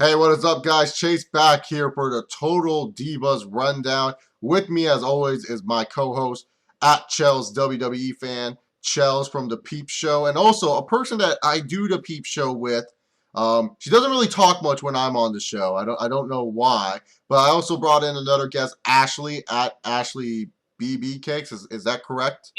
Hey, what is up, guys? Chase back here for the Total Divas Rundown. With me, as always, is my co-host at ChelzWWEFan, Chels from the Peep Show, and also a person that I do the Peep Show with. She doesn't really talk much when I'm on the show. I don't know why, but I also brought in another guest, Ashley at AshleyBBYCakes. Is that correct?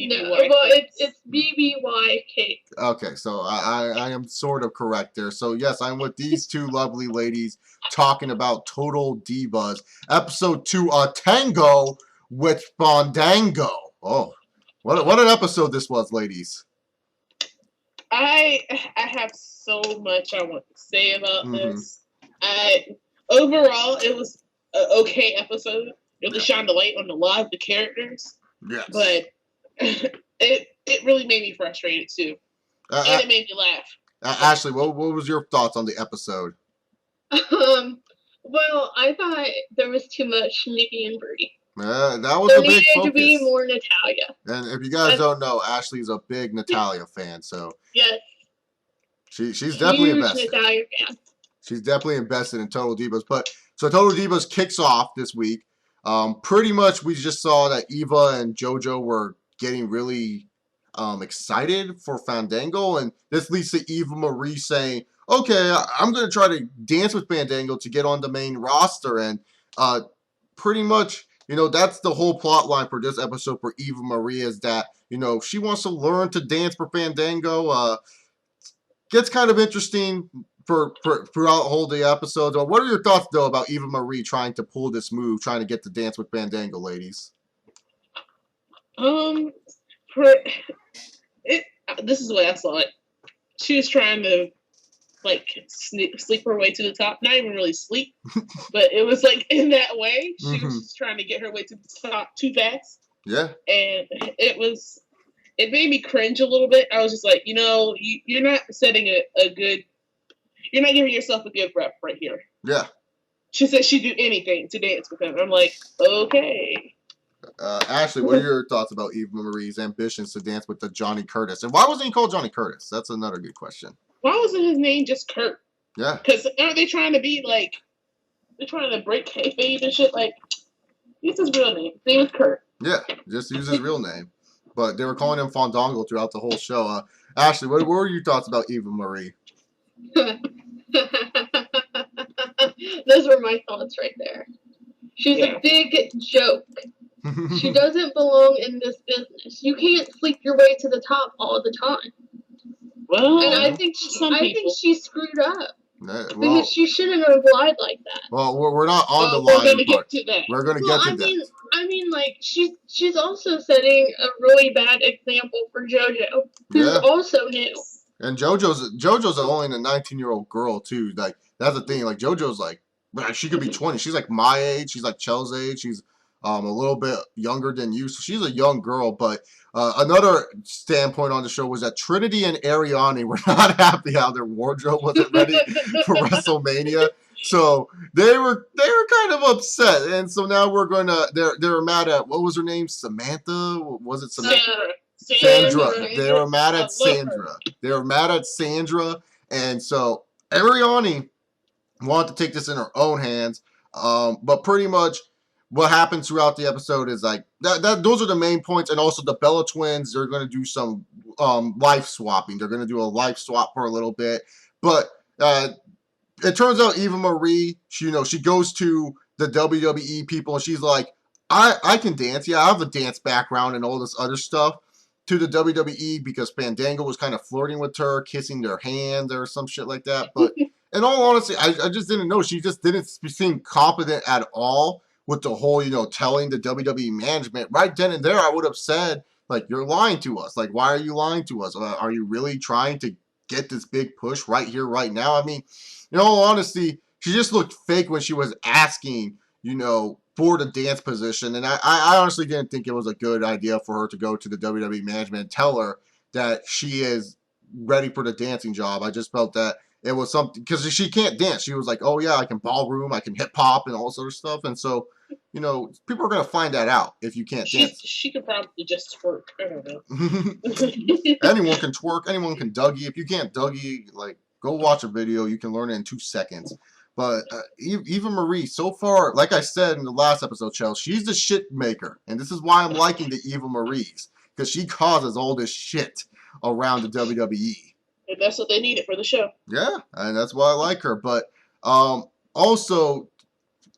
No, well, it's BBY Okay, so I am sort of correct there. So yes, I'm with these two lovely ladies talking about Total Divas, episode 2, a tango with Fandango. Oh, what an episode this was, ladies. I have so much I want to say about this. Overall, it was an okay episode. It really shined the light on a lot of the characters. Yes. But it really made me frustrated too, and it made me laugh. Ashley, what was your thoughts on the episode? Well, I thought there was too much Nikki and Brie. That was a big focus. There needed to be more Natalia. And if you guys don't know, Ashley's a big Natalia fan, so yes, she's definitely invested. Natalia fan. She's definitely invested in Total Divas. But so Total Divas kicks off this week. Pretty much we just saw that Eva and JoJo were getting really excited for Fandango, and this leads to Eva Marie saying, okay, I'm going to try to dance with Fandango to get on the main roster, and pretty much, you know, that's the whole plot line for this episode for Eva Marie, is that, you know, she wants to learn to dance for Fandango. Gets kind of interesting for throughout the whole episode. What are your thoughts, though, about Eva Marie trying to pull this move, trying to get to dance with Fandango, ladies? This is the way I saw it. She was trying to sleep her way to the top. Not even really sleep, but it was like in that way. She was just trying to get her way to the top too fast. Yeah. And it made me cringe a little bit. I was just like, you know, you're not setting you're not giving yourself a good rep right here. Yeah. She said she'd do anything to dance with him. I'm like, okay. Ashley, what are your thoughts about Eva Marie's ambitions to dance with the Johnny Curtis? And why wasn't he called Johnny Curtis? That's another good question. Why wasn't his name just Kurt? Yeah. Because aren't they trying to be like, they're trying to break kayfabe and shit? Like, use his real name. His name is Kurt. Yeah, just use his real name. But they were calling him Fandango throughout the whole show. Ashley, what were your thoughts about Eva Marie? Those were my thoughts right there. She's a big joke. She doesn't belong in this business. You can't sleep your way to the top all the time. Well, and I think she screwed up. Because she shouldn't have lied like that. Well, we're not on the lying part. We're going to get to that. We're going to get to that. I mean, like, she's also setting a really bad example for JoJo, who's also new. And JoJo's only a 19-year-old girl, too. Like, that's the thing. Like, JoJo's like, she could be 20. She's like my age. She's like Chel's age. She's a little bit younger than you. So she's a young girl. But another standpoint on the show was that Trinity and Ariane were not happy how their wardrobe wasn't ready for WrestleMania. So they were kind of upset. And so now we're going to, they're mad at, what was her name? Samantha? Was it Samantha? Sandra. They were mad at Sandra. They were mad at Sandra. And so Ariane wanted to take this in her own hands. But pretty much what happens throughout the episode is like those are the main points. And also the Bella twins, they're going to do some life swapping. They're going to do a life swap for a little bit. But it turns out Eva Marie, she goes to the WWE people and she's like, I can dance. Yeah, I have a dance background and all this other stuff. To the WWE because Fandango was kind of flirting with her, kissing their hand or some shit like that. But in all honesty, I just didn't know. She just didn't seem competent at all with the whole, telling the WWE management. Right then and there, I would have said, like, you're lying to us. Like, why are you lying to us? Are you really trying to get this big push right here, right now? I mean, in all honesty, she just looked fake when she was asking, for the dance position. And I honestly didn't think it was a good idea for her to go to the WWE management and tell her that she is ready for the dancing job. I just felt that it was something, because she can't dance. She was like, oh yeah, I can ballroom, I can hip hop and all sort of stuff. And so, people are going to find that out if you can't dance. She could probably just twerk. I don't know. Anyone can twerk. Anyone can Dougie. If you can't Dougie, like, Go watch a video. You can learn it in 2 seconds. But Eva Marie, so far, like I said in the last episode, Chels, she's the shit maker. And this is why I'm liking the Eva Maries. Because she causes all this shit around the WWE. And that's what they needed for the show. Yeah, and that's why I like her. But also,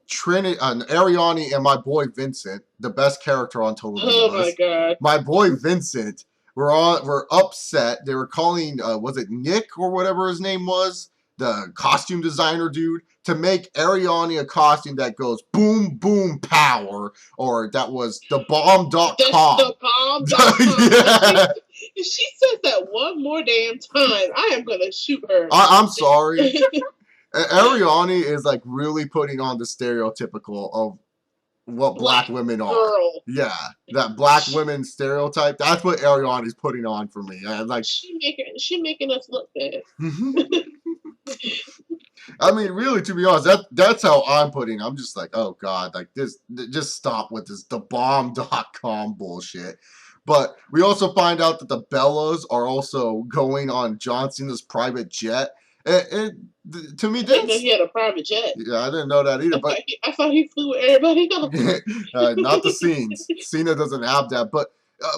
Ariani and my boy Vincent, the best character on Total Divas. Oh my god. My boy Vincent, were upset. They were calling, was it Nick or whatever his name was, the costume designer dude, to make Ariani a costume that goes boom, boom, power, or that was thebomb.com. That's thebomb.com. Yeah. If she says that one more damn time, I am going to shoot her. I'm sorry. Ariani is like really putting on the stereotypical of what black women are. Girl. Yeah, that black women stereotype. That's what Ariani's putting on for me. Like she making us look bad. I mean, really, to be honest, that's how I'm putting. I'm just like, oh god, like this. Just stop with this thebomb.com bullshit. But we also find out that the Bellas are also going on John Cena's private jet. To me, I didn't know he had a private jet. Yeah, I didn't know that either. But I thought he flew with everybody else. Not the scenes. Cena doesn't have that. But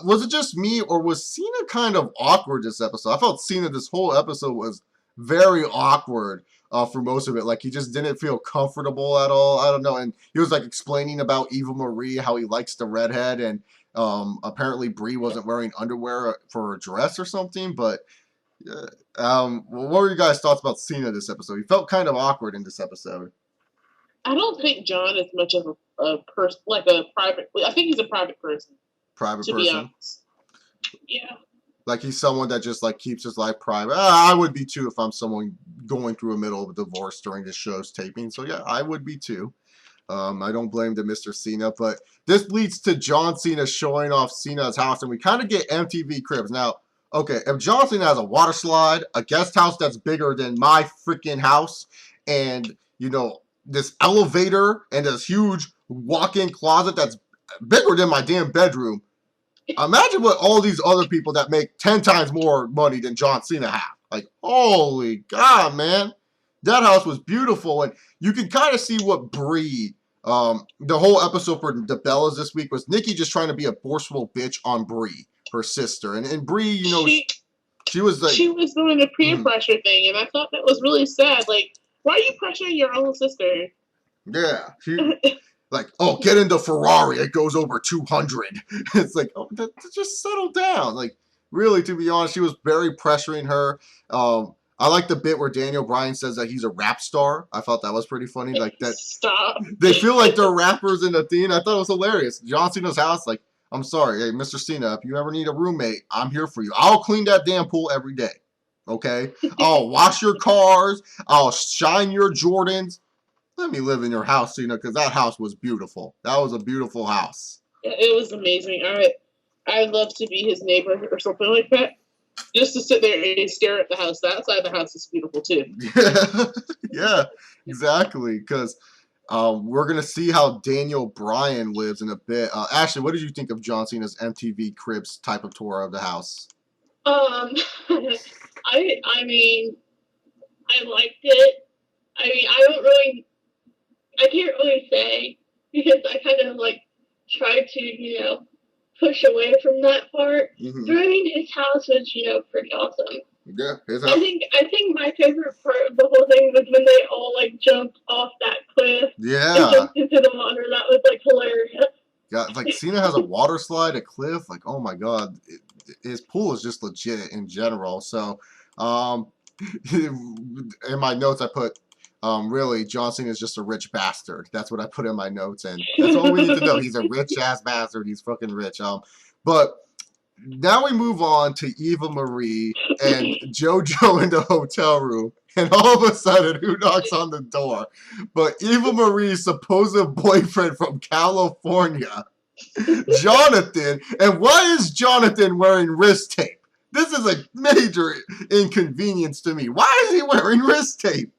was it just me, or was Cena kind of awkward this episode? I felt Cena this whole episode was very awkward for most of it. Like, he just didn't feel comfortable at all. I don't know. And he was like explaining about Eva Marie, how he likes the redhead, and apparently Brie wasn't wearing underwear for her dress or something. But what were you guys' thoughts about Cena this episode? He felt kind of awkward in this episode. I don't think John is much of a person, like a private. I think he's a private person. To be honest. Yeah. Like, he's someone that just like keeps his life private. I would be too if I'm someone going through a middle of a divorce during this show's taping. So yeah, I would be too. I don't blame the Mr. Cena, but this leads to John Cena showing off Cena's house, and we kind of get MTV Cribs. Now, okay, if John Cena has a water slide, a guest house that's bigger than my freaking house, and, you know, this elevator and this huge walk-in closet that's bigger than my damn bedroom, imagine what all these other people that make 10 times more money than John Cena have. Like, holy God, man. That house was beautiful, and you can kind of see what Brie, the whole episode for the Bellas this week was Nikki just trying to be a forceful bitch on Brie, her sister. And Brie, you know, she was like... She was doing the peer pressure thing, and I thought that was really sad. Like, why are you pressuring your own sister? Yeah. Like, oh, get in the Ferrari. It goes over 200. It's like, oh, just settle down. Like, really, to be honest, she was very pressuring her. I like the bit where Daniel Bryan says that he's a rap star. I thought that was pretty funny. Like that. Stop. They feel like they're rappers in the theme. I thought it was hilarious. John Cena's house, like, I'm sorry, hey, Mr. Cena, if you ever need a roommate, I'm here for you. I'll clean that damn pool every day. Okay? I'll wash your cars. I'll shine your Jordans. Let me live in your house, Cena, because that house was beautiful. That was a beautiful house. It was amazing. I'd love to be his neighbor or something like that. Just to sit there and stare at the house. The outside of the house is beautiful, too. Yeah, exactly. Because we're going to see how Daniel Bryan lives in a bit. Ashley, what did you think of John Cena's MTV Cribs type of tour of the house? I mean, I liked it. I mean, I can't really say, because I kind of, like, tried to, you know, push away from that part. Mm-hmm. But I mean, his house was, you know, pretty awesome. Yeah, his house. I think my favorite part of the whole thing was when they all like jumped off that cliff. Yeah. And jumped into the water. That was like hilarious. Yeah, like Cena has a water slide, a cliff. Like, oh my God, his pool is just legit in general. So, in my notes I put, really, John Cena is just a rich bastard. That's what I put in my notes, and that's all we need to know. He's a rich-ass bastard. He's fucking rich. But now we move on to Eva Marie and JoJo in the hotel room, and all of a sudden, who knocks on the door? But Eva Marie's supposed boyfriend from California, Jonathan. And why is Jonathan wearing wrist tape? This is a major inconvenience to me. Why is he wearing wrist tape?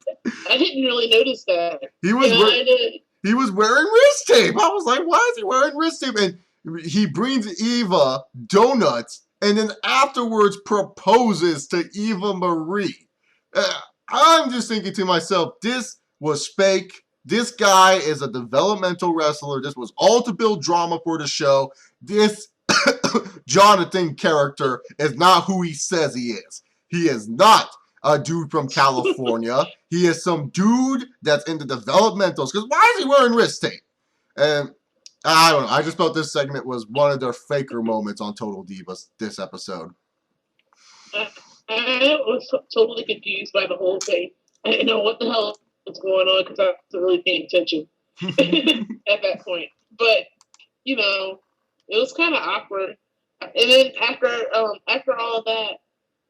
I didn't really notice that. He was I did. He was wearing wrist tape. I was like, why is he wearing wrist tape? And he brings Eva donuts and then afterwards proposes to Eva Marie. I'm just thinking to myself, this was fake. This guy is a developmental wrestler. This was all to build drama for the show. This Jonathan character is not who he says he is. He is not a dude from California. He is some dude that's into developmentals. Because why is he wearing wrist tape? And I don't know. I just felt this segment was one of their faker moments on Total Divas this episode. I was totally confused by the whole thing. I didn't know what the hell was going on because I wasn't really paying attention at that point. But, you know, it was kind of awkward. And then after all of that,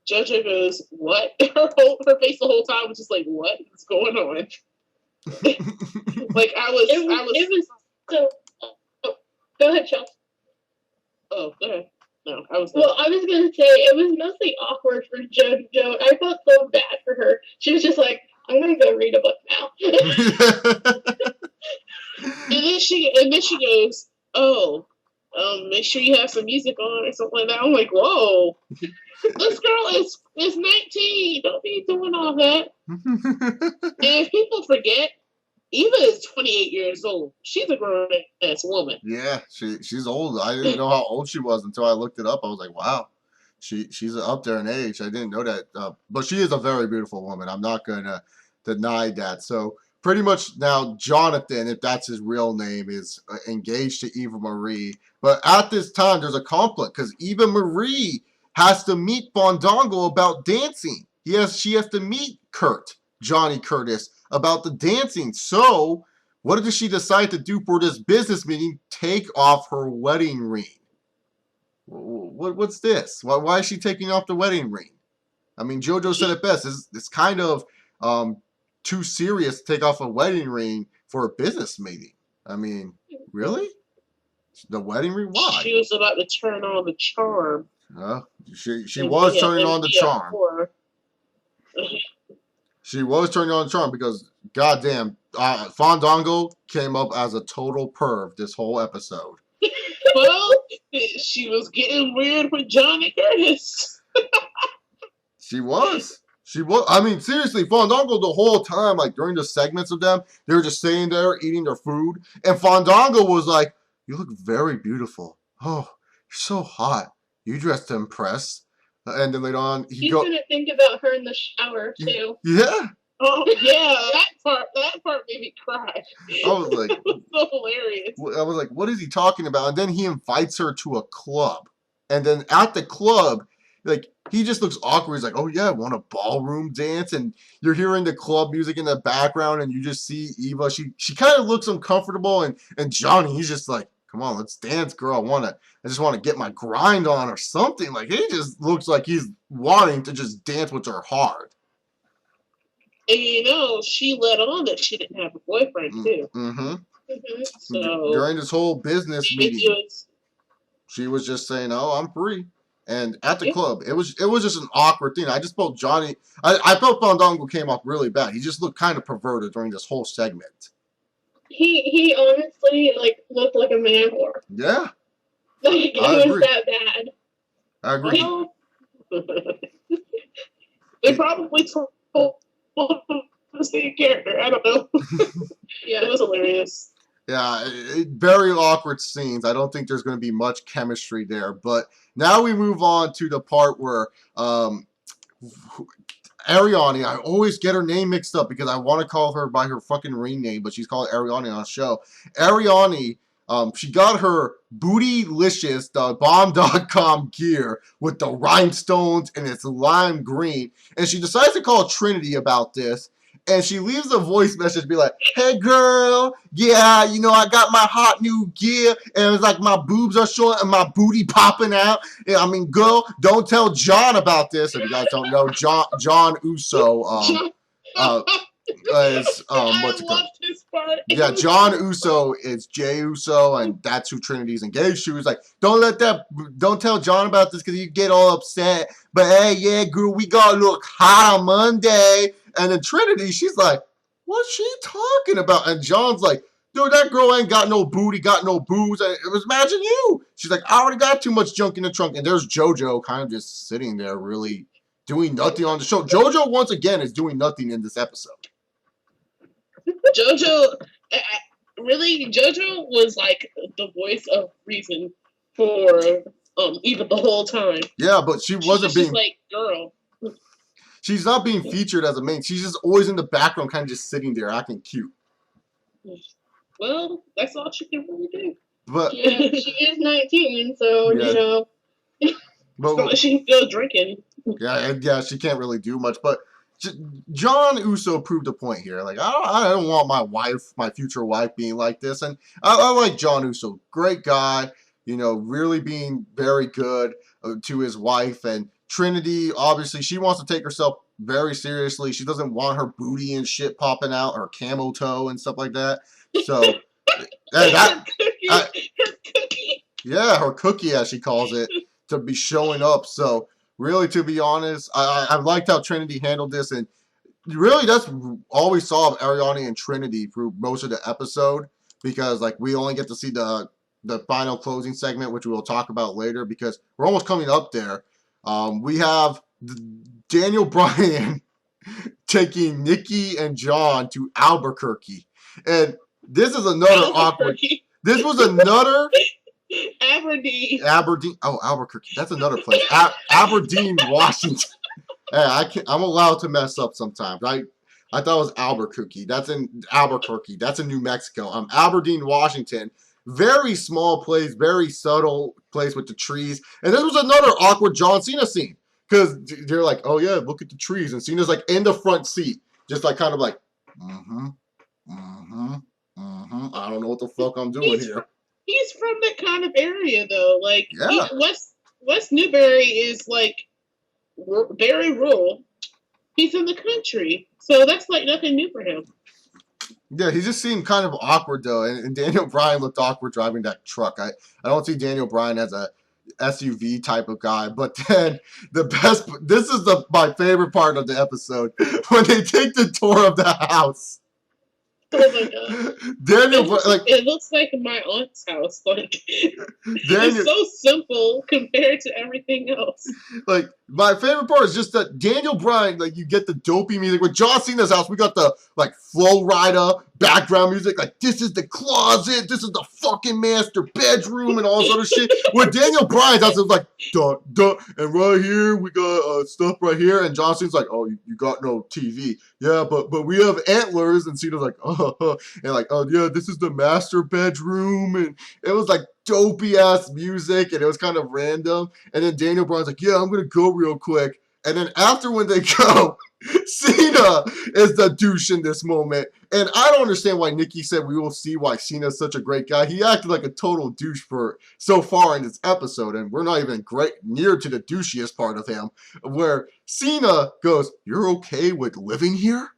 JoJo goes, "What?" Her face the whole time was just like, "What is going on?" Like it was so. Oh, go ahead, Chelsea. Oh, go ahead. No, I was. Well, I was gonna say it was mostly awkward for JoJo. I felt so bad for her. She was just like, "I'm gonna go read a book now." and then she goes, "Oh, make sure you have some music on or something like that." I'm like, "Whoa, this girl is 19. Don't be doing all that." And if people forget, Eva is 28 years old. She's a grown-ass woman. Yeah, she's old. I didn't know how old she was until I looked it up. I was like, wow, she's up there in age. I didn't know that. But she is a very beautiful woman. I'm not going to deny that. So pretty much now Jonathan, if that's his real name, is engaged to Eva Marie. But at this time, there's a conflict because Eva Marie has to meet Fandango about dancing. She has to meet Johnny Curtis, about the dancing. So, what did she decide to do for this business meeting? Take off her wedding ring. What's this? Why is she taking off the wedding ring? I mean, JoJo said it best. It's kind of too serious to take off a wedding ring for a business meeting. I mean, really? The wedding ring? Why? She was about to turn on the charm. She was turning on the charm. She was turning on the charm because, goddamn, Fandango came up as a total perv this whole episode. Well, she was getting weird with Johnny Curtis. She was. I mean, seriously, Fandango the whole time, like during the segments of them, they were just sitting there eating their food. And Fandango was like, "You look very beautiful. Oh, you're so hot. You dressed to impress." And then later on, he's gonna think about her in the shower too. Yeah. Oh yeah, that part made me cry. I was like, it was so hilarious. I was like, what is he talking about? And then he invites her to a club, and then at the club, like he just looks awkward. He's like, "Oh yeah, I want a ballroom dance," and you're hearing the club music in the background, and you just see Eva. She kind of looks uncomfortable, and Johnny, he's just like, "Come on, let's dance, girl. I just want to get my grind on or something." Like, he just looks like he's wanting to just dance with her hard. And you know, she let on that she didn't have a boyfriend too. Mm-hmm. So during this whole business meeting, she was just saying, "Oh, I'm free." And at the club, it was just an awkward thing. I just felt Johnny. I felt Fandango came off really bad. He just looked kind of perverted during this whole segment. He honestly looked like a man whore. Yeah. It was that bad. I agree. They probably told the same character. I don't know. Yeah, it was hilarious. Yeah, very awkward scenes. I don't think there's going to be much chemistry there. But now we move on to the part where Ariane, I always get her name mixed up because I want to call her by her fucking ring name, but she's called Ariane on the show. Ariane, she got her Bootylicious, the bomb.com gear with the rhinestones and it's lime green. And she decides to call Trinity about this. And she leaves a voice message be like, "Hey girl, yeah, you know, I got my hot new gear and it's like my boobs are showing and my booty popping out. Yeah, I mean, girl, don't tell John about this." If you guys don't know, John Uso is what's it called? This part. Yeah, John Uso is Jay Uso, and that's who Trinity's engaged to. He's like, don't tell John about this because you get all upset. But hey, yeah, girl, we gotta look hot on Monday. And then Trinity, she's like, "What's she talking about?" And John's like, "Dude, that girl ain't got no booty, got no booze. It was imagine you." She's like, "I already got too much junk in the trunk." And there's JoJo kind of just sitting there really doing nothing on the show. JoJo, once again, is doing nothing in this episode. JoJo, really, JoJo was like the voice of reason for even the whole time. Yeah, but she wasn't being... just like, girl. She's not being featured as a main. She's just always in the background, kind of just sitting there, acting cute. Well, that's all she can really do. But yeah, she is 19, so, you know. But she's still drinking. Yeah, she can't really do much. But John Uso proved a point here. Like, I don't want my future wife being like this. And I like John Uso. Great guy, you know, really being very good to his wife. And Trinity, obviously, she wants to take herself very seriously. She doesn't want her booty and shit popping out, her camel toe and stuff like that. So, her cookie. Yeah, her cookie, as she calls it, to be showing up. So, really, to be honest, I liked how Trinity handled this. And really, that's all we saw of Ariane and Trinity through most of the episode. Because, like, we only get to see the final closing segment, which we will talk about later. Because we're almost coming up there. We have Daniel Bryan taking Nikki and John to Albuquerque. And this is another awkward... This was another... Aberdeen. Oh, Albuquerque. That's another place. Aberdeen, Washington. Hey, I'm allowed to mess up sometimes. I thought it was Albuquerque. That's in Albuquerque. That's in New Mexico. Aberdeen, Washington. Very small place, very subtle place with the trees. And this was another awkward John Cena scene. Because they're like, oh yeah, look at the trees. And Cena's like in the front seat. Just like kind of like, I don't know what the fuck I'm doing here. He's from that kind of area, though. Like, yeah. West Newbury is, like, very rural. He's in the country. So that's, like, nothing new for him. Yeah, he just seemed kind of awkward, though. And Daniel Bryan looked awkward driving that truck. I don't see Daniel Bryan as a SUV type of guy. But then this is my favorite part of the episode. When they take the tour of the house. Oh my god! It looks like my aunt's house. Like it's so simple compared to everything else. Like my favorite part is just that Daniel Bryan, like you get the dopey music. With John Cena's house, we got the like Flow Rider background music. Like this is the closet, this is the fucking master bedroom, and all this other shit. With Daniel Bryan's house, it was like duh, and right here we got stuff right here. And John Cena's like, oh, you got no TV. Yeah, but we have antlers. And Cena's like, oh, and like, oh yeah, this is the master bedroom. And it was like dopey ass music, and it was kind of random. And then Daniel Bryan's like, yeah, I'm gonna go real quick. And then after when they go, Cena is the douche in this moment. And I don't understand why Nikki said we will see why Cena's such a great guy. He acted like a total douche for so far in this episode, and we're not even near to the douchiest part of him, where Cena goes, "You're okay with living here?"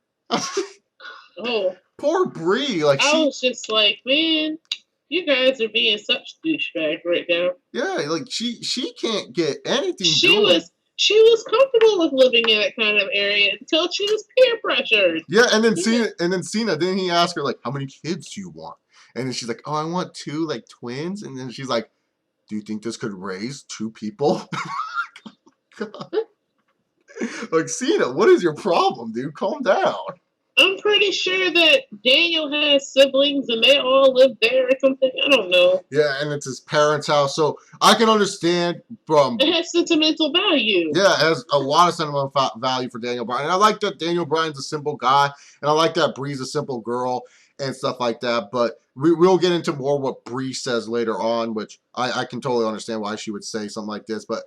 Oh, poor Brie. Like I was just like, man, you guys are being such douchebags right now. Yeah, like she can't get anything going. She was comfortable with living in that kind of area until she was peer pressured. Yeah, and then Cena, didn't he ask her, like, how many kids do you want? And then she's like, oh, I want 2, like, twins. And then she's like, do you think this could raise 2 people? God. Like, Cena, what is your problem, dude? Calm down. I'm pretty sure that Daniel has siblings and they all live there or something. I don't know. Yeah, and it's his parents' house. So I can understand from... It has sentimental value. Yeah, it has a lot of sentimental value for Daniel Bryan. And I like that Daniel Bryan's a simple guy. And I like that Brie's a simple girl and stuff like that. But we'll get into more what Brie says later on, which I can totally understand why she would say something like this. But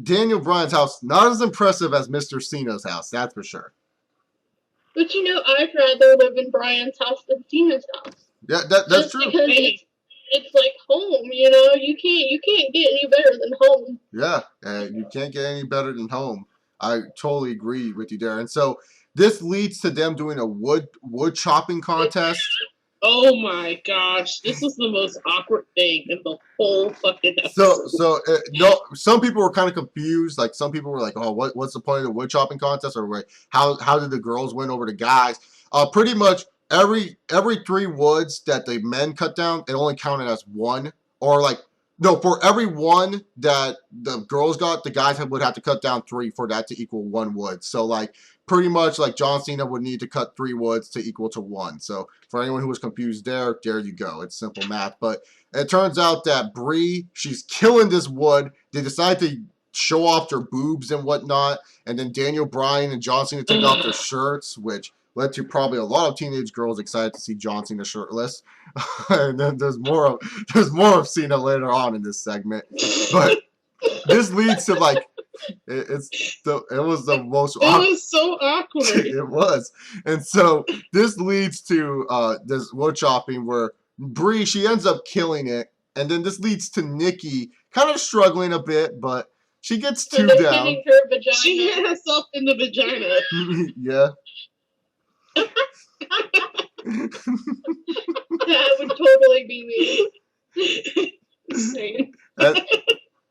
Daniel Bryan's house, not as impressive as Mr. Cena's house. That's for sure. But you know, I'd rather live in Brian's house than Cena's house. Yeah, that's true. Because it's like home, you know. You can't get any better than home. Yeah, you can't get any better than home. I totally agree with you there. And so this leads to them doing a wood chopping contest. Oh my gosh, this was the most awkward thing in the whole fucking episode. No, some people were kind of confused. Like some people were like, "Oh, what's the point of the wood chopping contest?" Or how did the girls win over the guys? Pretty much every 3 woods that the men cut down, it only counted as 1. Or like No, for every one that the girls got, the guys would have to cut down 3 for that to equal 1 wood. So, like, pretty much, like, John Cena would need to cut 3 woods to equal to 1. So, for anyone who was confused there you go. It's simple math. But it turns out that Brie, she's killing this wood. They decide to show off their boobs and whatnot. And then Daniel Bryan and John Cena take off their shirts, which led to probably a lot of teenage girls excited to see John Cena shirtless. And then there's more of Cena later on in this segment. But this leads to, like, it was the most awkward. It was so awkward. It was. And so this leads to this wood chopping where Brie, she ends up killing it. And then this leads to Nikki kind of struggling a bit, but she gets 2 down. She hit herself in the vagina. Yeah. That would totally be me.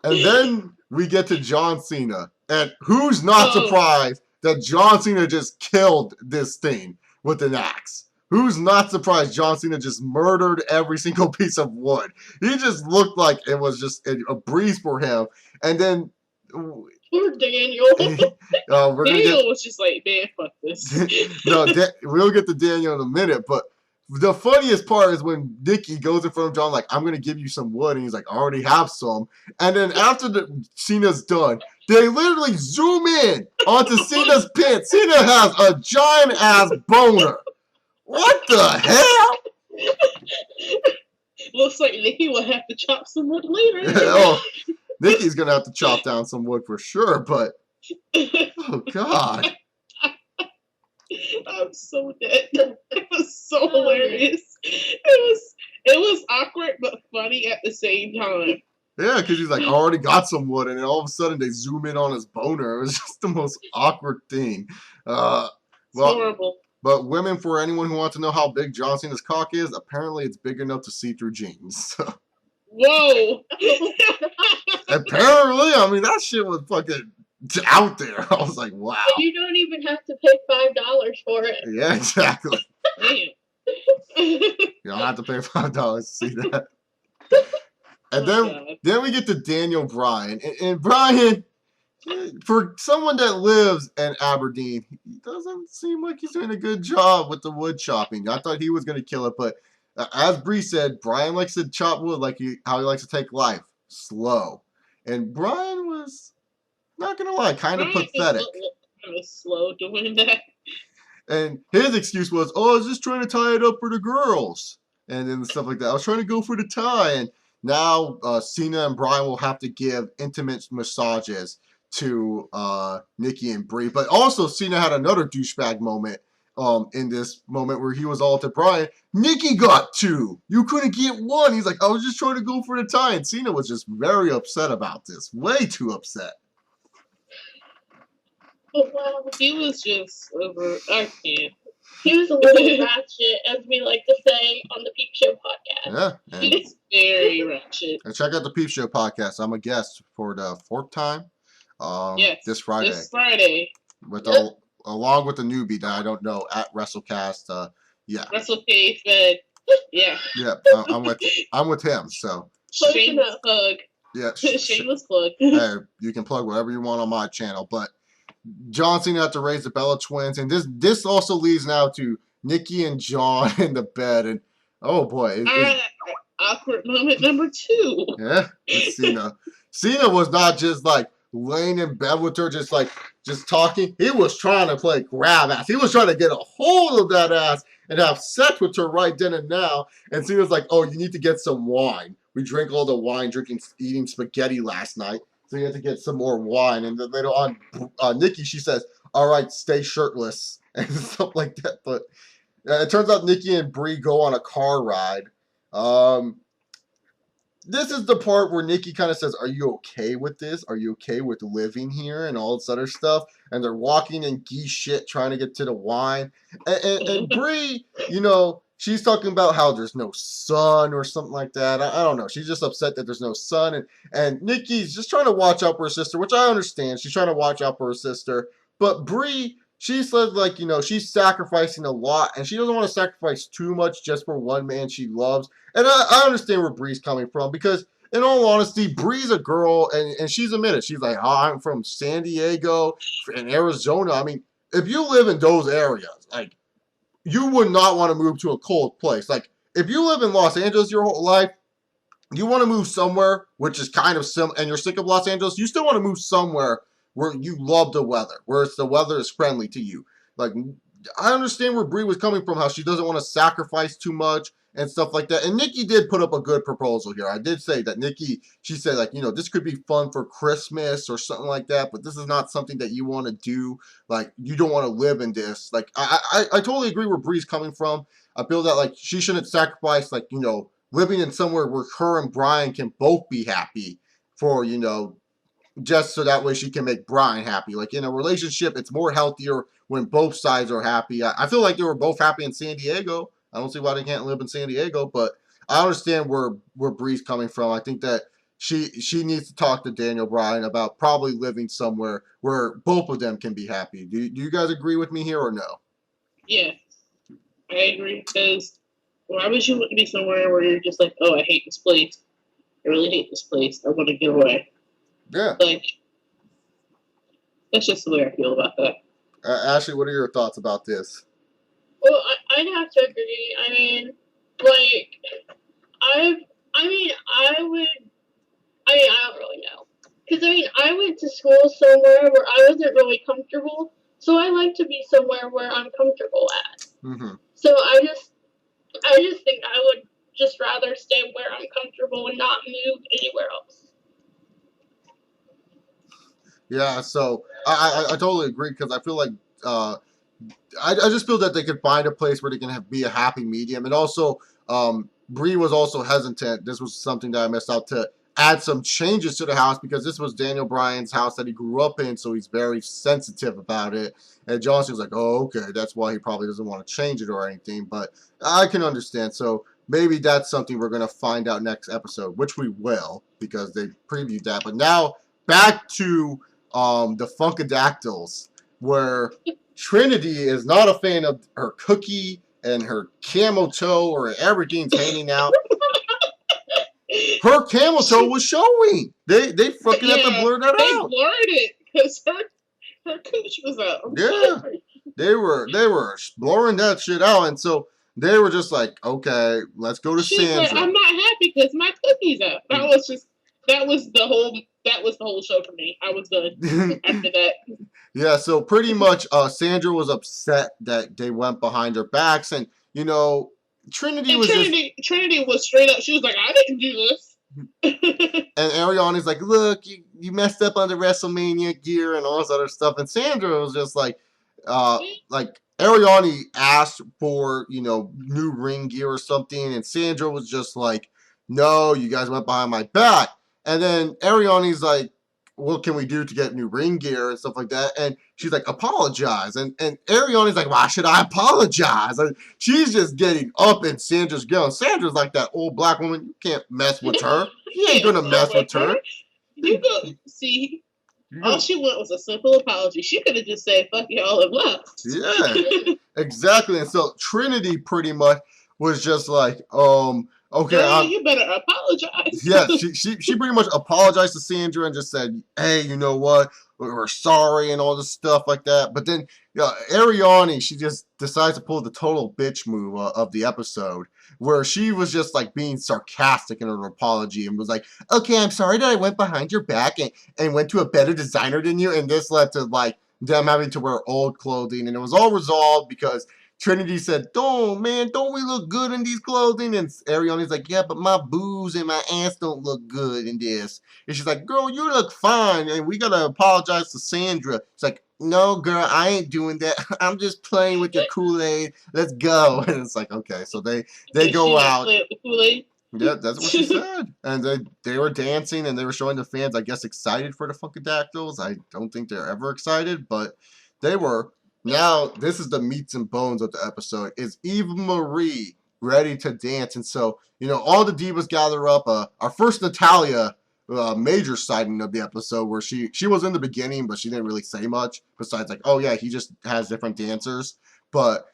And then we get to John Cena. And who's not surprised that John Cena just killed this thing with an axe? Who's not surprised John Cena just murdered every single piece of wood? He just looked like it was just a breeze for him. And then... Poor Daniel. Daniel was just like, man, fuck this. No, we'll get to Daniel in a minute, but the funniest part is when Nikki goes in front of John, like, I'm going to give you some wood, and he's like, I already have some. And then after Cena's done, they literally zoom in onto Cena's pit. Cena has a giant-ass boner. What the hell? Looks like Nikki will have to chop some wood later. Oh, Nikki's going to have to chop down some wood for sure, but... Oh, God. I'm so dead. It was so hilarious. It was awkward but funny at the same time. Yeah, because he's like, I already got some wood, and then all of a sudden they zoom in on his boner. It was just the most awkward thing. Horrible. But women, for anyone who wants to know how big John Cena's cock is, apparently it's big enough to see through jeans. Whoa. Apparently, I mean, that shit was fucking out there. I was like, wow. You don't even have to pay $5 for it. Yeah, exactly. Damn. You don't have to pay $5 to see that. And then we get to Daniel Bryan. And Bryan, for someone that lives in Aberdeen, he doesn't seem like he's doing a good job with the wood chopping. I thought he was going to kill it, but as Bree said, Bryan likes to chop wood like how he likes to take life. Slow. And Bryan was, not going to lie, kind of pathetic. Kind of slow doing that. And his excuse was, I was just trying to tie it up for the girls. And then stuff like that. I was trying to go for the tie. And now Cena and Bryan will have to give intimate massages to Nikki and Brie. But also Cena had another douchebag moment in this moment where he was all to Bryan. Nikki got 2. You couldn't get 1. He's like, I was just trying to go for the tie. And Cena was just very upset about this. Way too upset. Oh, wow. He was just over. I can't. He was a little ratchet, as we like to say on the Peep Show podcast. Yeah. He's very ratchet. And check out the Peep Show podcast. I'm a guest for the 4th time. Yes. This Friday. This Friday. Along with the newbie that I don't know at WrestleCast. Yeah. WrestleCast. Yeah. Yeah. I'm with him. So. Shameless plug. Yeah. Shameless plug. Hey, you can plug whatever you want on my channel, but John Cena had to raise the Bella Twins, and this also leads now to Nikki and John in the bed, and oh boy, awkward moment number 2. Yeah, Cena was not just like laying in bed with her, just talking. He was trying to play grab ass. He was trying to get a hold of that ass and have sex with her right then and now. And Cena's like, "Oh, you need to get some wine. We drank all the wine, eating spaghetti last night." So you have to get some more wine. And then later on, Nikki, she says, all right, stay shirtless. And stuff like that. But it turns out Nikki and Brie go on a car ride. This is the part where Nikki kind of says, are you okay with this? Are you okay with living here? And all this other stuff. And they're walking in geese shit trying to get to the wine. And Brie, she's talking about how there's no sun or something like that. I don't know. She's just upset that there's no sun. And Nikki's just trying to watch out for her sister, which I understand. She's trying to watch out for her sister. But Brie, she says, she's sacrificing a lot. And she doesn't want to sacrifice too much just for one man she loves. And I understand where Brie's coming from. Because in all honesty, Bree's a girl, and she's admitted. She's like, oh, I'm from San Diego and Arizona. I mean, if you live in those areas, like, you would not want to move to a cold place. Like, if you live in Los Angeles your whole life, you want to move somewhere which is kind of similar, and you're sick of Los Angeles, you still want to move somewhere where you love the weather, where the weather is friendly to you. Like, I understand where Brie was coming from, how she doesn't want to sacrifice too much and stuff like that. And Nikki did put up a good proposal here. I did say that Nikki, she said, like, this could be fun for Christmas or something like that, but this is not something that you want to do. Like, you don't want to live in this. Like, I totally agree where Brie's coming from. I feel that, like, she shouldn't sacrifice, like, living in somewhere where her and Brian can both be happy for, just so that way she can make Brian happy. Like, in a relationship, it's more healthier when both sides are happy. I feel like they were both happy in San Diego. I don't see why they can't live in San Diego, but I understand where Bree's coming from. I think that she needs to talk to Daniel Bryan about probably living somewhere where both of them can be happy. Do you guys agree with me here or no? Yeah, I agree, because why would you want to be somewhere where you're just like, oh, I hate this place. I really hate this place. I want to get away. Yeah. Like, that's just the way I feel about that. Ashley, what are your thoughts about this? Well, I'd have to agree. I mean, like, I don't really know. Because, I went to school somewhere where I wasn't really comfortable, so I like to be somewhere where I'm comfortable at. Mm-hmm. So I just think I would just rather stay where I'm comfortable and not move anywhere else. Yeah, so I totally agree, because I feel like I just feel that they could find a place where they can be a happy medium. And also, Brie was also hesitant. This was something that I missed out, to add some changes to the house, because this was Daniel Bryan's house that he grew up in, so he's very sensitive about it. And Johnson was like, oh, okay, that's why he probably doesn't want to change it or anything. But I can understand. So maybe that's something we're going to find out next episode, which we will, because they previewed that. But now back to the Funkadactyls, where Trinity is not a fan of her cookie and her camel toe, or everything's hanging out. Her camel toe was showing. They fucking have to blur that out. They blurred it because her cooch was out. Yeah, they were blurring that shit out, and so they were just like, okay, let's go to Sandra. Like, I'm not happy because my cookie's out. That was the whole show for me. I was done after that. Yeah, so pretty much Sandra was upset that they went behind her backs, and Trinity was straight up. She was like, I didn't do this. And Ariana's like, look, you messed up on the WrestleMania gear and all this other stuff. And Sandra was just like Ariana asked for, new ring gear or something, and Sandra was just like, no, you guys went behind my back. And then Ariana's like, what can we do to get new ring gear and stuff like that? And she's like, apologize. And Ariana's like, why should I apologize? Like, she's just getting up in Sandra's grill. And Sandra's like that old black woman. You can't mess with her. You ain't gonna mess with her. You go see. All she wanted was a simple apology. She could have just said, fuck y'all, and left. Yeah, exactly. And so Trinity pretty much was just like, okay, girl, you better apologize. Yeah, she pretty much apologized to Sandra and just said, hey, you know what? We're sorry and all this stuff like that. But then Ariana, she just decides to pull the total bitch move of the episode, where she was just like being sarcastic in her apology and was like, okay, I'm sorry that I went behind your back and went to a better designer than you. And this led to like them having to wear old clothing. And it was all resolved because Trinity said, don't we look good in these clothing? And Ariana's like, yeah, but my boobs and my ass don't look good in this. And she's like, girl, you look fine, and we gotta apologize to Sandra. It's like, no, girl, I ain't doing that. I'm just playing with your Kool-Aid. Let's go. And it's like, okay, so they go out. Play with the Kool-Aid? Yeah, that's what she said. And they were dancing, and they were showing the fans, I guess, excited for the Funkadactyls. I don't think they're ever excited, but they were. Now, this is the meats and bones of the episode. Is Eva Marie ready to dance? And so, all the divas gather up. Our first Natalia major sighting of the episode, where she was in the beginning, but she didn't really say much. Besides, like, oh yeah, he just has different dancers. But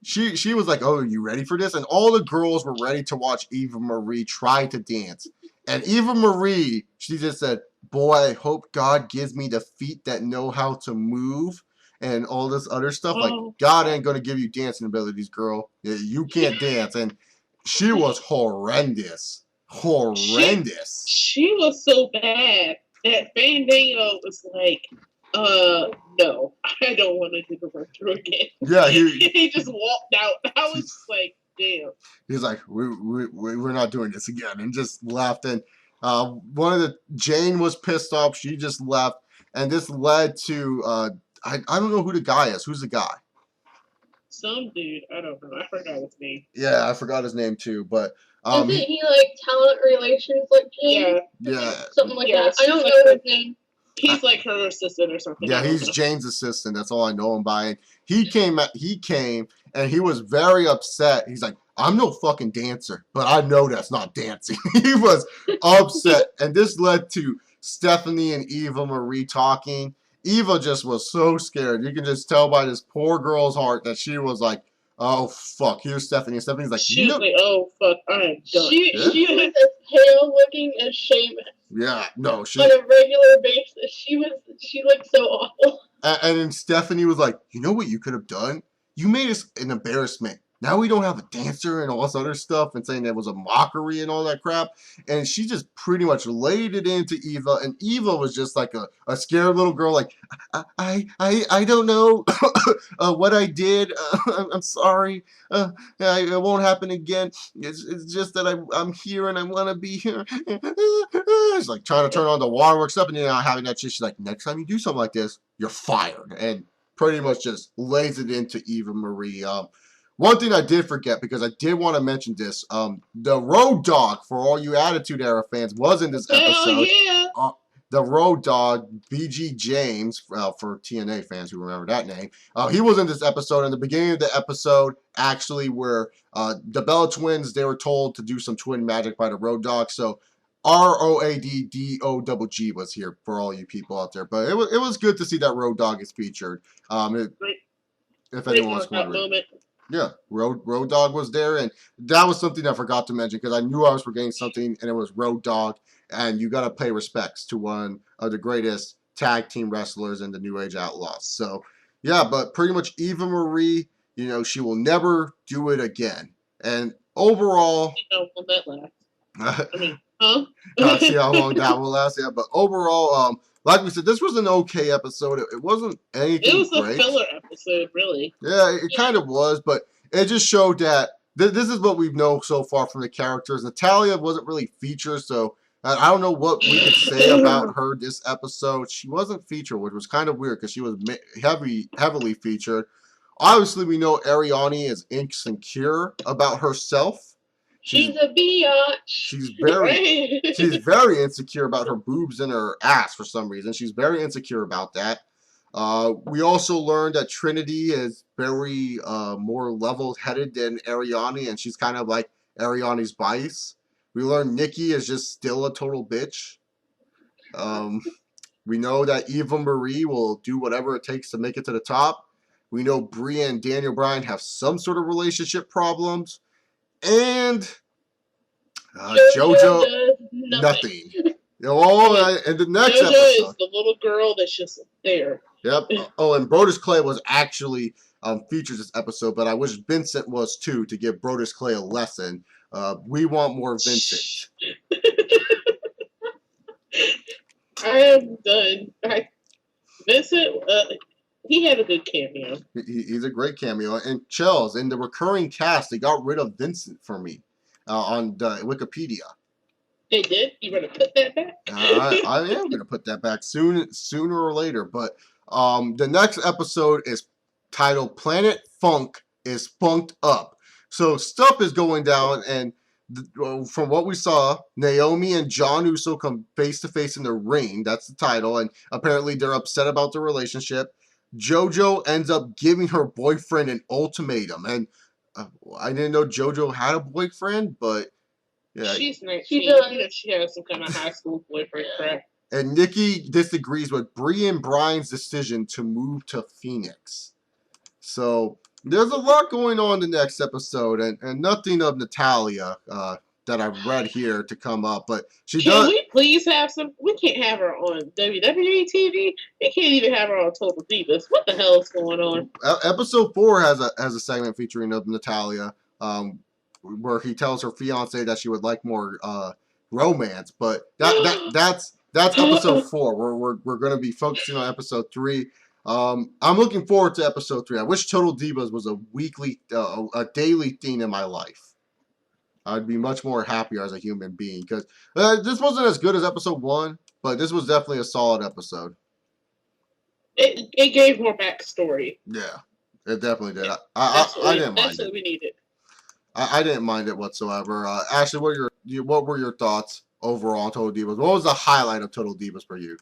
she was like, oh, are you ready for this? And all the girls were ready to watch Eva Marie try to dance. And Eva Marie, she just said, boy, I hope God gives me the feet that know how to move and all this other stuff. Like, God ain't going to give you dancing abilities, girl. You can't dance. And she was horrendous. Horrendous. She was so bad that Fandango was like, no, I don't want to do the work through again. Yeah, he just walked out. I was just like, damn. He's like, we're not doing this again, and just left. And Jane was pissed off. She just left, and this led to I don't know who the guy is. Who's the guy? Some dude. I don't know. I forgot his name. Yeah, I forgot his name too. But isn't he like talent relations, like Jane? Yeah, something like that. I don't know his name. He's like her assistant or something. Yeah, he's Jane's assistant. That's all I know him by. And he came and he was very upset. He's like, I'm no fucking dancer, but I know that's not dancing. He was upset. And this led to Stephanie and Eva Marie talking. Eva just was so scared. You can just tell by this poor girl's heart that she was like, oh, fuck. Here's Stephanie. And Stephanie's like, she was like, oh, fuck, I am done. She was as pale looking as Sheamus. Yeah, no. On a regular basis. She looked so awful. And then Stephanie was like, you know what you could have done? You made us an embarrassment. Now we don't have a dancer and all this other stuff, and saying that was a mockery and all that crap. And she just pretty much laid it into Eva, and Eva was just like a scared little girl, like, I don't know what I did. I'm sorry. It won't happen again. It's just that I'm here and I want to be here. It's like trying to turn on the waterworks up, and then having that shit. She's like, next time you do something like this, you're fired. And pretty much just lays it into Eva Marie. One thing I did forget, because I did want to mention this, the Road Dogg, for all you Attitude Era fans, was in this episode. Yeah. The Road Dogg, BG James, for TNA fans who remember that name, he was in this episode. In the beginning of the episode, actually, where the Bella Twins, they were told to do some twin magic by the Road Dogg. So ROADDOGG was here for all you people out there. But it was good to see that Road Dogg is featured. If anyone was wondering. Yeah, Road Dogg was there, and that was something I forgot to mention, because I knew I was forgetting something, and it was Road Dogg, and you got to pay respects to one of the greatest tag team wrestlers in the New Age Outlaws. So, yeah, but pretty much Eva Marie, you know, she will never do it again. And overall... will that last? I mean, huh? See how long that will last, yeah. But overall, like we said, this was an okay episode. It wasn't anything great. It was a filler episode, really. Yeah, it kind of was, but it just showed that this is what we've known so far from the characters. Natalya wasn't really featured, so I don't know what we could say about her this episode. She wasn't featured, which was kind of weird, because she was heavily featured. Obviously, we know Ariane is insecure about herself. She's a biatch. She's very insecure about her boobs and her ass for some reason. She's very insecure about that. We also learned that Trinity is very more level-headed than Ariane, and she's kind of like Ariane's bias. We learned Nikki is just still a total bitch. We know that Eva Marie will do whatever it takes to make it to the top. We know Bria and Daniel Bryan have some sort of relationship problems. And JoJo, nothing. And the next JoJo episode is the little girl that's just there. Yep. Oh, and Brodus Clay was actually featured this episode, but I wish Vincent was too, to give Brodus Clay a lesson. We want more Vincent. I am done. Vincent, he had a good cameo. He's a great cameo. And Chels, in the recurring cast, they got rid of Vincent for me on the Wikipedia. They did? You going to put that back? I am going to put that back sooner or later. But the next episode is titled Planet Funk is Funked Up. So stuff is going down, and from what we saw, Naomi and John Uso come face-to-face in the ring. That's the title. And apparently they're upset about the relationship. JoJo ends up giving her boyfriend an ultimatum. And I didn't know JoJo had a boyfriend, but yeah. She's 19. She has some kind of high school boyfriend crap. And Nikki disagrees with Brie and Brian's decision to move to Phoenix. So there's a lot going on in the next episode, and nothing of Natalya that I've read here to come up, but she Can does. we please have some? We can't have her on WWE TV. We can't even have her on Total Divas. What the hell is going on? Episode 4 has a segment featuring Natalia, where he tells her fiance that she would like more romance, but that's episode 4. We're going to be focusing on episode 3. I'm looking forward to episode 3. I wish Total Divas was a daily thing in my life. I'd be much more happier as a human being, because this wasn't as good as episode 1, but this was definitely a solid episode. It gave more backstory. Yeah, it definitely did. I didn't mind That's it. what we needed. I didn't mind it whatsoever. Ashley, what were your thoughts overall on Total Divas? What was the highlight of Total Divas for you?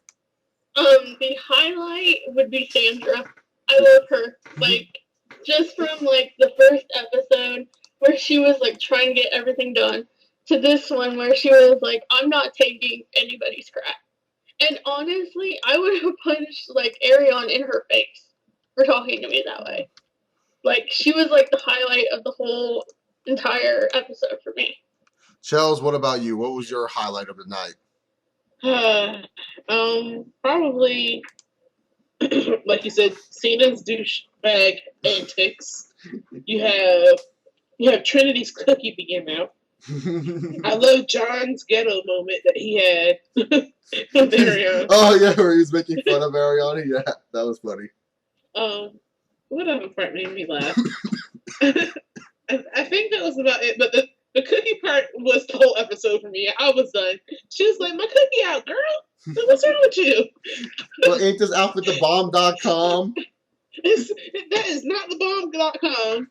The highlight would be Sandra. I love her. Like, just from like the first episode where she was like trying to get everything done, to this one where she was like, I'm not taking anybody's crap. And honestly, I would have punched like Arion in her face for talking to me that way. Like, she was like the highlight of the whole entire episode for me. Chels, what about you? What was your highlight of the night? Probably like you said, Cena's douchebag antics. You have Trinity's cookie being out. I love John's ghetto moment that he had with Arion. Oh yeah, where he was making fun of Ariana. Yeah, that was funny. What other part made me laugh? I think that was about it. But the cookie part was the whole episode for me. I was done. She was like, "My cookie out, girl. What's wrong with you?" Well, ain't this outfit the bomb.com? That is not the bomb.com.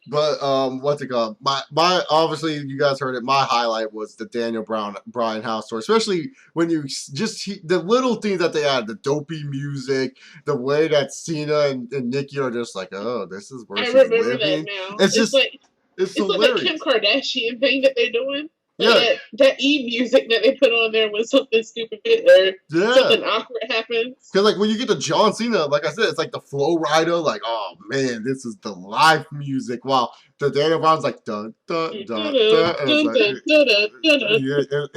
But what's it called? My obviously you guys heard it. My highlight was the Daniel Bryan house tour, especially when you just the little things that they add, the dopey music, the way that Cena and Nikki are just like, oh, this is where she's living. I remember that now. It's just like it's hilarious. Like that Kim Kardashian thing that they're doing. Yeah. That music that they put on there when something stupid or something awkward happens. Because, like, when you get to John Cena, like I said, it's like the Flow Rider, like, oh, man, this is the live music. While the Daniel Brown's like, dun, dun, dun, dun. It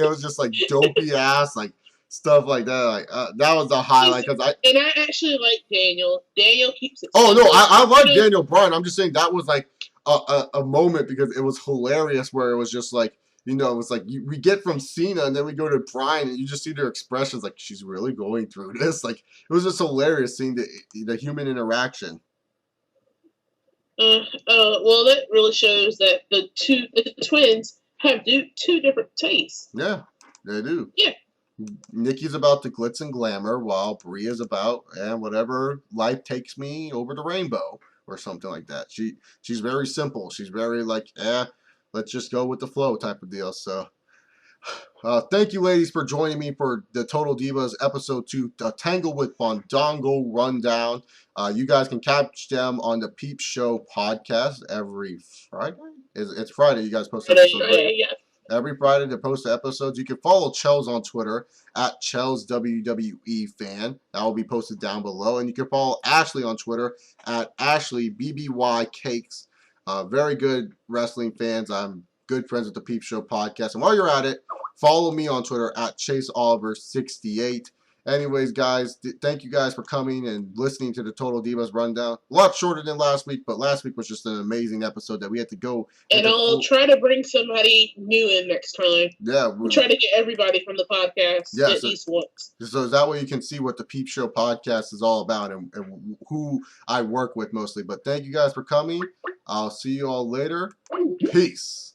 was just, like, dopey-ass, like, stuff like that. Like, that was the highlight. And I actually like Daniel. Daniel keeps it. Oh, no, I like Daniel Bryan. I'm just saying that was, like, a moment because it was hilarious where it was just, like, you know, it's like we get from Cena and then we go to Bryan and you just see their expressions like she's really going through this. Like it was just hilarious seeing the human interaction. Well, that really shows that the twins have two different tastes. Yeah, they do. Yeah. Nikki's about the glitz and glamour while Bria's about whatever life takes me over the rainbow or something like that. She's very simple. She's very like, let's just go with the flow type of deal. So, thank you, ladies, for joining me for the Total Divas episode 2, Tangle with Fandango Rundown. You guys can catch them on the Peep Show podcast every Friday. It's Friday. You guys post episodes. Friday, yeah. Every Friday they post the episodes. You can follow Chels on Twitter at ChelzWWEFan. That will be posted down below. And you can follow Ashley on Twitter at AshleyBBYCakes. Very good wrestling fans. I'm good friends with the Peep Show podcast. And while you're at it, follow me on Twitter at ChaseOliver68. Anyways, guys, thank you guys for coming and listening to the Total Divas Rundown. A lot shorter than last week, but last week was just an amazing episode that we had to go. And I'll try to bring somebody new in next time. Yeah. We'll try to get everybody from the podcast at least once. So that way you can see what the Peep Show podcast is all about and who I work with mostly. But thank you guys for coming. I'll see you all later. Peace.